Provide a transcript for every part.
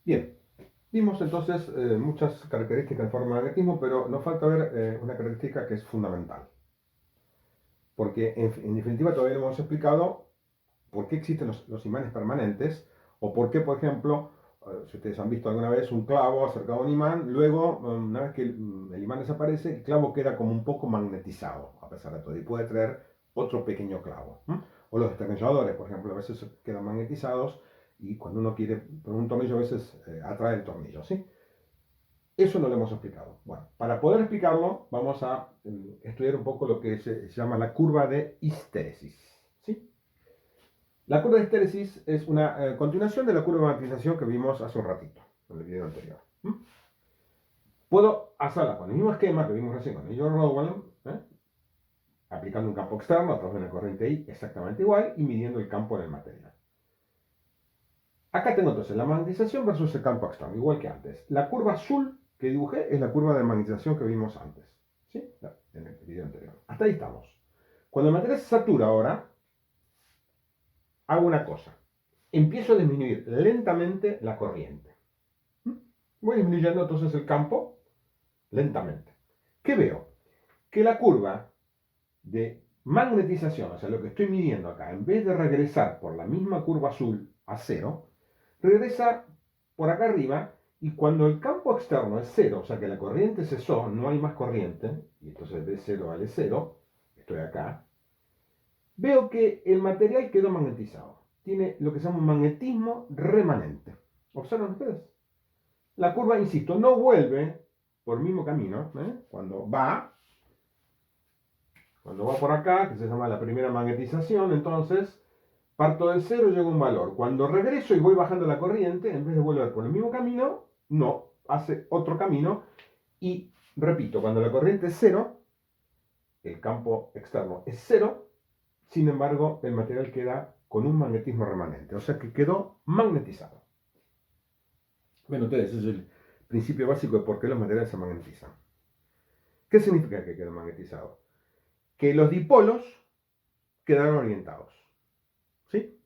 Bien, vimos entonces muchas características de forma de magnetismo, pero nos falta ver una característica que es fundamental. Porque en definitiva todavía no hemos explicado por qué existen los imanes permanentes o por qué, por ejemplo, si ustedes han visto alguna vez un clavo acercado a un imán, luego, una vez que el imán desaparece, el clavo queda como un poco magnetizado, a pesar de todo, y puede traer otro pequeño clavo. O los destornilladores, por ejemplo, a veces quedan magnetizados y cuando uno quiere poner un tornillo, a veces atrae el tornillo, ¿sí? Eso no lo hemos explicado. Bueno, para poder explicarlo, vamos a estudiar un poco lo que se llama la curva de histéresis, ¿sí? La curva de histéresis es una continuación de la curva de magnetización que vimos hace un ratito, en el video anterior. Puedo hacerla con el mismo esquema que vimos recién con el Rowland, aplicando un campo externo a través de una corriente I exactamente igual y midiendo el campo en el material. Acá tengo entonces la magnetización versus el campo externo, igual que antes. La curva azul que dibujé es la curva de magnetización que vimos antes, ¿sí? En el video anterior. Hasta ahí estamos. Cuando el material se satura ahora, hago una cosa. Empiezo a disminuir lentamente la corriente. Voy disminuyendo entonces el campo lentamente. ¿Qué veo? Que la curva de magnetización, o sea, lo que estoy midiendo acá, en vez de regresar por la misma curva azul a cero, regresa por acá arriba y cuando el campo externo es cero, o sea que la corriente cesó, no hay más corriente, y entonces de 0 vale 0, estoy acá, veo que el material quedó magnetizado. Tiene lo que se llama un magnetismo remanente. ¿Observan ustedes? La curva, insisto, no vuelve por el mismo camino, cuando va por acá, que se llama la primera magnetización, entonces parto del cero y llego a un valor. Cuando regreso y voy bajando la corriente, en vez de volver por el mismo camino, no, hace otro camino. Y repito, cuando la corriente es cero, el campo externo es cero, sin embargo, el material queda con un magnetismo remanente, o sea que quedó magnetizado. Bueno, ustedes, ese es el principio básico de por qué los materiales se magnetizan. ¿Qué significa que quedó magnetizado? Que los dipolos quedaron orientados, ¿sí?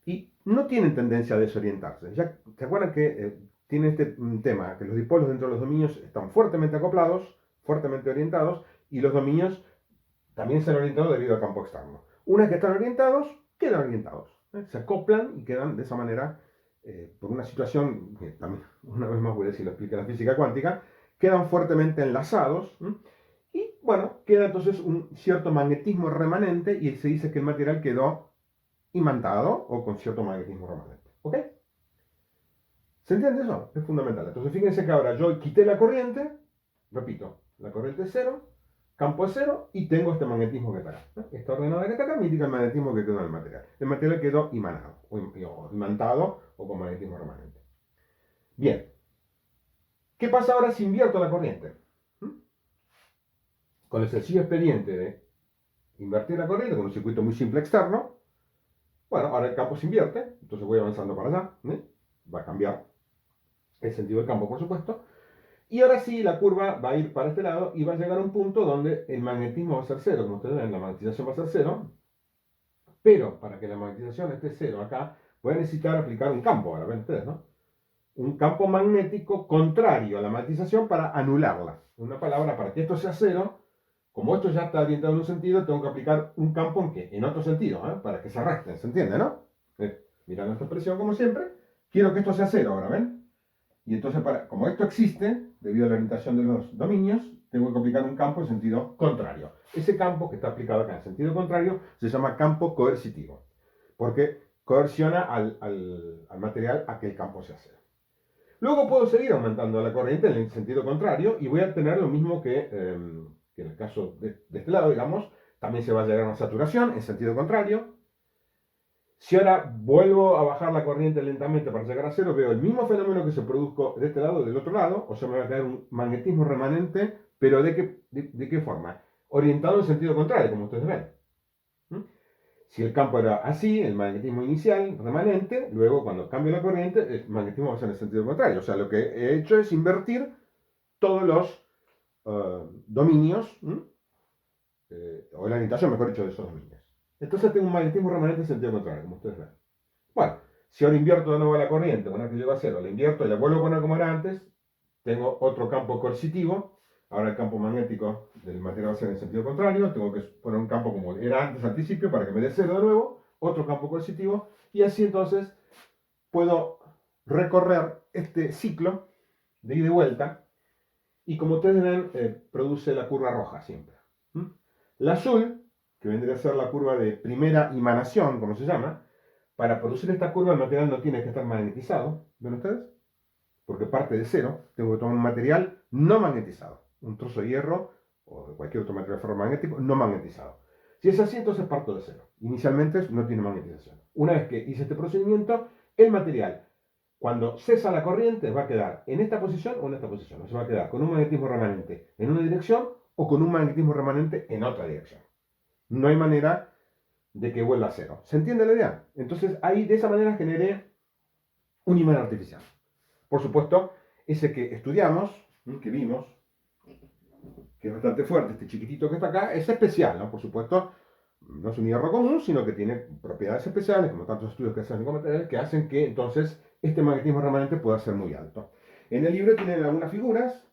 Y no tienen tendencia a desorientarse. ¿Ya se acuerdan que tiene este tema, que los dipolos dentro de los dominios están fuertemente acoplados, fuertemente orientados, y los dominios también se han orientado debido al campo externo? Una vez que están orientados, quedan orientados. Se acoplan y quedan de esa manera, por una situación que también, una vez más voy a decir, lo explica la física cuántica, quedan fuertemente enlazados. Y bueno, queda entonces un cierto magnetismo remanente y se dice que el material quedó imantado o con cierto magnetismo remanente. ¿Ok? ¿Se entiende eso? Es fundamental. Entonces fíjense que ahora yo quité la corriente, repito, la corriente es cero, campo es cero y tengo este magnetismo que está acá. Esta ordenada que está acá me indica el magnetismo que quedó en el material. El material quedó imanado, o imantado o con magnetismo remanente. Bien. ¿Qué pasa ahora si invierto la corriente? Con el sencillo expediente de invertir la corriente con un circuito muy simple externo, bueno, ahora el campo se invierte, entonces voy avanzando para allá, va a cambiar el sentido del campo, por supuesto, y ahora sí la curva va a ir para este lado y va a llegar a un punto donde el magnetismo va a ser cero, como ustedes ven, la magnetización va a ser cero, pero para que la magnetización esté cero acá, voy a necesitar aplicar un campo, ahora ven ustedes, ¿no? Un campo magnético contrario a la magnetización para anularla. Una palabra, para que esto sea cero, como esto ya está orientado en un sentido, tengo que aplicar un campo en qué? En otro sentido, para que se arrastren, ¿se entiende, no? Mirando esta expresión como siempre, quiero que esto sea cero ahora, ¿ven? Y entonces, como esto existe, debido a la orientación de los dominios, tengo que aplicar un campo en sentido contrario. Ese campo que está aplicado acá en sentido contrario se llama campo coercitivo, porque coerciona al material a que el campo sea cero. Luego puedo seguir aumentando la corriente en el sentido contrario y voy a tener lo mismo que en el caso de este lado, digamos, también se va a llegar a una saturación en sentido contrario. Si ahora vuelvo a bajar la corriente lentamente para llegar a cero, veo el mismo fenómeno que se produjo de este lado, del otro lado, o sea, me va a quedar un magnetismo remanente, pero ¿de qué forma? Orientado en sentido contrario, como ustedes ven. Si el campo era así, el magnetismo inicial, remanente, luego cuando cambio la corriente, el magnetismo va a ser en el sentido contrario. O sea, lo que he hecho es invertir todos los dominios, o la orientación, mejor dicho, de esos dominios. Entonces tengo un magnetismo remanente en sentido contrario, como ustedes ven. Bueno, Si ahora invierto de nuevo la corriente, una vez que llego a cero, la invierto y la vuelvo a poner como era antes, tengo otro campo coercitivo. Ahora el campo magnético del material va a ser en sentido contrario. Tengo que poner un campo como era antes al principio para que me dé cero de nuevo. Otro campo coercitivo. Y así entonces puedo recorrer este ciclo de ida y vuelta. Y como ustedes ven, produce la curva roja siempre. ¿Mm? La azul, que vendría a ser la curva de primera emanación, como se llama, para producir esta curva el material no tiene que estar magnetizado. ¿Ven ustedes? Porque parte de cero, tengo que tomar un material no magnetizado, un trozo de hierro o de cualquier otro material ferromagnético no magnetizado. Si es así, entonces parto de cero. Inicialmente no tiene magnetización. Una vez que hice este procedimiento, el material, cuando cesa la corriente, va a quedar en esta posición o en esta posición. O se va a quedar con un magnetismo remanente en una dirección o con un magnetismo remanente en otra dirección. No hay manera de que vuelva a cero. ¿Se entiende la idea? Entonces ahí de esa manera generé un imán artificial. Por supuesto, ese que estudiamos, que vimos, que es bastante fuerte, este chiquitito que está acá, es especial, ¿no? Por supuesto, no es un hierro común, sino que tiene propiedades especiales, como tantos estudios que se hacen con materiales, que hacen que entonces este magnetismo remanente pueda ser muy alto. En el libro tienen algunas figuras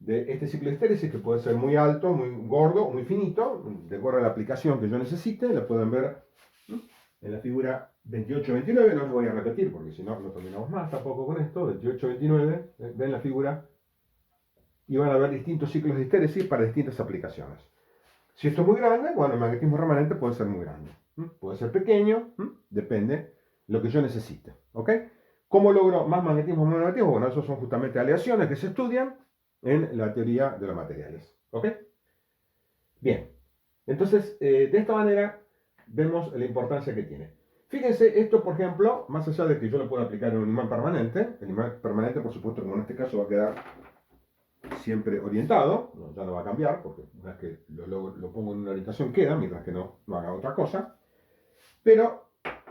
de este ciclo de estéresis que puede ser muy alto, muy gordo o muy finito, de acuerdo a la aplicación que yo necesite. La pueden ver en la figura 28-29, no os voy a repetir porque si no, no terminamos más tampoco con esto. 28-29, ven la figura y van a ver distintos ciclos de histéresis para distintas aplicaciones. Si esto es muy grande, bueno, el magnetismo remanente puede ser muy grande. Puede ser pequeño, depende lo que yo necesite. ¿Ok? ¿Cómo logro más magnetismo o menos magnetismo? Bueno, esos son justamente aleaciones que se estudian en la teoría de los materiales. ¿Ok? Bien. Entonces, de esta manera vemos la importancia que tiene. Fíjense, esto por ejemplo, más allá de que yo lo pueda aplicar en un imán permanente, el imán permanente por supuesto como en este caso va a quedar siempre orientado, ya no va a cambiar, porque una vez que lo pongo en una orientación queda, mientras que no haga otra cosa. Pero,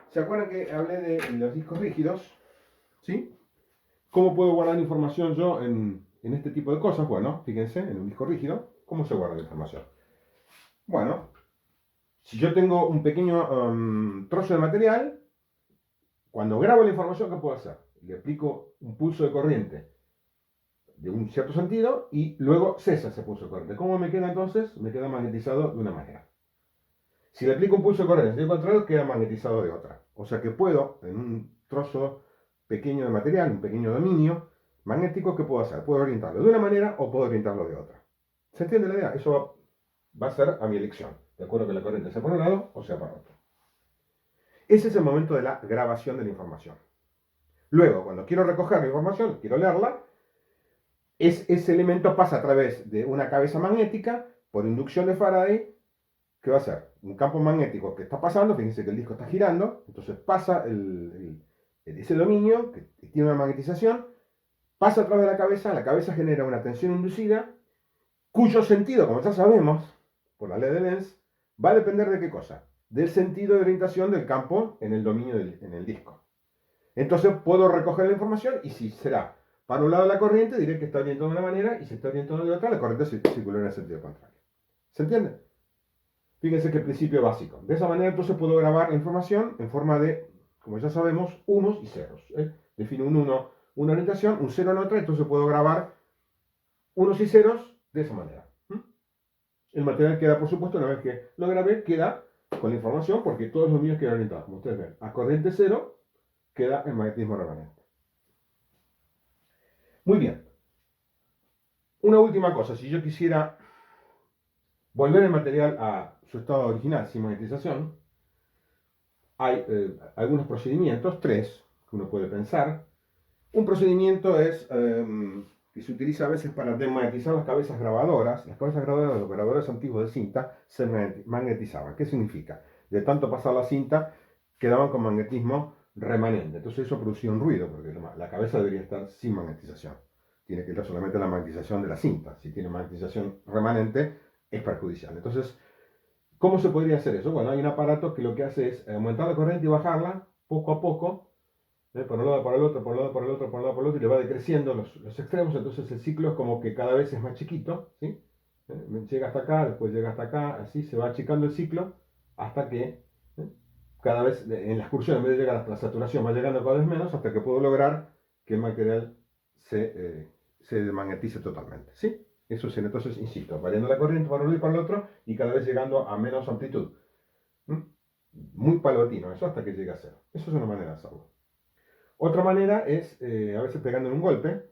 ¿se acuerdan que hablé de los discos rígidos? ¿Sí? ¿Cómo puedo guardar información yo en este tipo de cosas? Bueno, fíjense, en un disco rígido, ¿cómo se guarda la información? Bueno, si yo tengo un pequeño trozo de material, cuando grabo la información, ¿qué puedo hacer? Le aplico un pulso de corriente de un cierto sentido y luego cesa ese pulso de corriente. ¿Cómo me queda entonces? Me queda magnetizado de una manera. Si le aplico un pulso de corriente en sentido contrario, queda magnetizado de otra. O sea que puedo, en un trozo pequeño de material, un pequeño dominio magnético, ¿qué puedo hacer? Puedo orientarlo de una manera o puedo orientarlo de otra. ¿Se entiende la idea? Eso va a ser a mi elección, de acuerdo que la corriente sea por un lado o sea por otro. Ese es el momento de la grabación de la información. Luego, cuando quiero recoger la información, quiero leerla, ese elemento pasa a través de una cabeza magnética por inducción de Faraday. ¿Qué va a hacer? Un campo magnético que está pasando, fíjense que el disco está girando, entonces pasa ese dominio que tiene una magnetización, pasa a través de la cabeza genera una tensión inducida, cuyo sentido, como ya sabemos, por la ley de Lenz, va a depender de qué cosa? Del sentido de orientación del campo en el dominio en el disco. Entonces puedo recoger la información y si será para un lado de la corriente, diré que está orientado de una manera y si está orientado de otra, la corriente circulará en el sentido contrario. ¿Se entiende? Fíjense que el principio básico. De esa manera entonces puedo grabar la información en forma de, como ya sabemos, unos y ceros. Defino un 1, una orientación, un 0 en otra, entonces puedo grabar unos y ceros de esa manera. El material queda, por supuesto, una vez que lo grabé, queda con la información porque todos los míos quedan orientados, como ustedes ven. A corriente cero queda el magnetismo remanente. Muy bien. Una última cosa, si yo quisiera volver el material a su estado original sin magnetización, hay algunos procedimientos, tres, que uno puede pensar. Un procedimiento es que se utiliza a veces para desmagnetizar las cabezas grabadoras. Las cabezas grabadoras de los grabadores antiguos de cinta se magnetizaban. ¿Qué significa? De tanto pasar la cinta, quedaban con magnetismo remanente. Entonces eso producía un ruido, porque la cabeza debería estar sin magnetización. Tiene que estar solamente la magnetización de la cinta. Si tiene magnetización remanente, es perjudicial. Entonces, ¿cómo se podría hacer eso? Bueno, hay un aparato que lo que hace es aumentar la corriente y bajarla poco a poco, por un lado, por el otro, por un lado, por el otro, por un lado, por el otro, y le va decreciendo los extremos, entonces el ciclo es como que cada vez es más chiquito, ¿sí? Llega hasta acá, después llega hasta acá, así se va achicando el ciclo hasta que cada vez, en la excursión, en vez de llegar hasta la saturación, va llegando cada vez menos hasta que puedo lograr que el material se desmagnetice totalmente. ¿Sí? Eso es, entonces, insisto, variando la corriente para un lado y para el otro y cada vez llegando a menos amplitud. ¿Mm? Muy palatino eso hasta que llegue a cero. Eso es una manera de hacerlo. Otra manera es, a veces pegando en un golpe,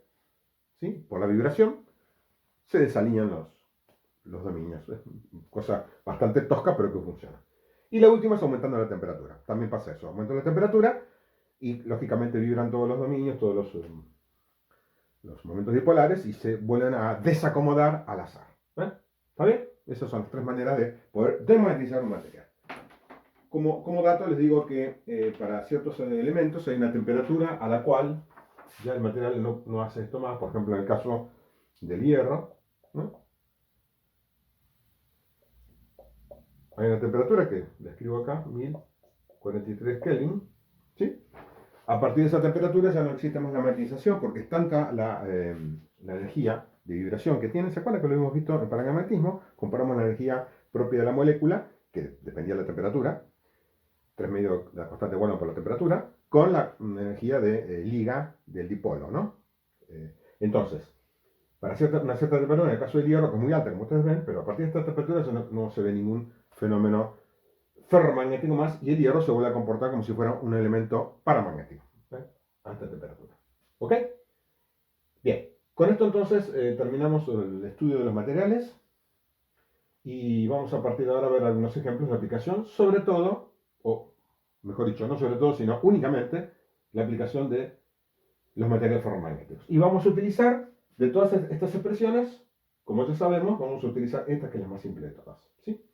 ¿sí? Por la vibración, se desalinean los dominios. Es cosa bastante tosca, pero que funciona. Y la última es aumentando la temperatura. También pasa eso, aumento la temperatura y lógicamente vibran todos los dominios, todos los momentos dipolares y se vuelven a desacomodar al azar. ¿Está bien? Esas son las tres maneras de poder desmagnetizar un material. Como dato les digo que para ciertos elementos hay una temperatura a la cual ya el material no hace esto más. Por ejemplo, en el caso del hierro, ¿no? Hay una temperatura que la escribo acá, 1043 Kelvin. ¿Sí? A partir de esa temperatura ya no existe más la magnetización porque es tanta la energía de vibración que tiene. ¿Se acuerdan que lo hemos visto en paramagnetismo? Comparamos la energía propia de la molécula, que dependía de la temperatura, 3 medios la constante de Bohr por la temperatura, con la energía de liga del dipolo, ¿no? Entonces, para una cierta temperatura, en el caso del hierro, que es muy alta, como ustedes ven, pero a partir de esta temperatura no se ve ningún fenómeno ferromagnético más y el hierro se vuelve a comportar como si fuera un elemento paramagnético, a esta temperatura. ¿Ok? Bien, con esto entonces terminamos el estudio de los materiales y vamos a partir de ahora a ver algunos ejemplos de aplicación, sobre todo, o mejor dicho, no sobre todo, sino únicamente la aplicación de los materiales ferromagnéticos. Y vamos a utilizar, de todas estas expresiones, como ya sabemos, vamos a utilizar esta que es la más simple de todas. ¿Sí?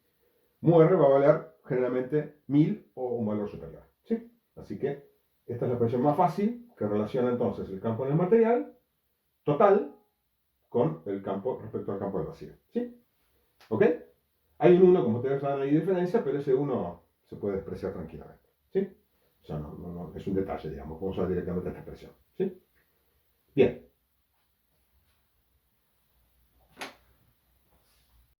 Mu R va a valer generalmente 1000 o un valor superior. ¿Sí? Así que esta es la expresión más fácil que relaciona entonces el campo en el material total con el campo respecto al campo del vacío. ¿Sí? ¿Ok? Hay un 1, como ustedes saben, hay diferencia, pero ese 1 se puede despreciar tranquilamente. ¿Sí? O sea, es un detalle, digamos. Vamos a ver directamente esta expresión. ¿Sí? Bien.